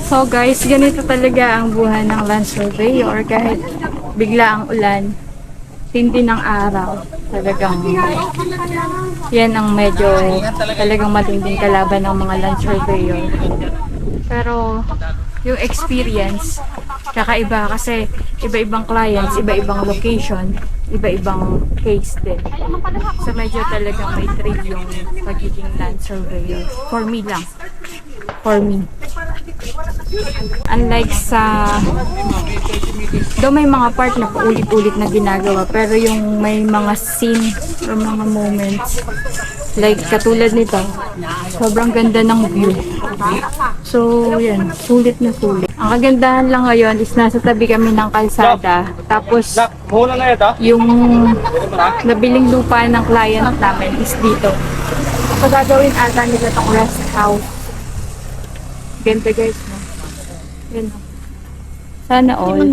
So guys, ganito talaga ang buhay ng land surveyor kahit bigla ang ulan, tindi ng araw. Talagang yan ang medyo talagang matinding kalaban ng mga land surveyor. Pero yung experience, kakaiba kasi iba-ibang clients, iba-ibang location, iba-ibang case din. So medyo talagang may thrill yung pagiging land surveyor. For me lang. For me. Unlike sa do may mga part na paulit-ulit na ginagawa, pero yung may mga scene or mga moments like katulad nito, sobrang ganda ng view. So yan, sulit na sulit. Ang kagandahan lang ngayon is nasa tabi kami ng kalsada, tapos yung nabiling lupa ng client namin is dito. So gagawin ata nila itong rest house. Ganda guys, no? Yan. Sana all.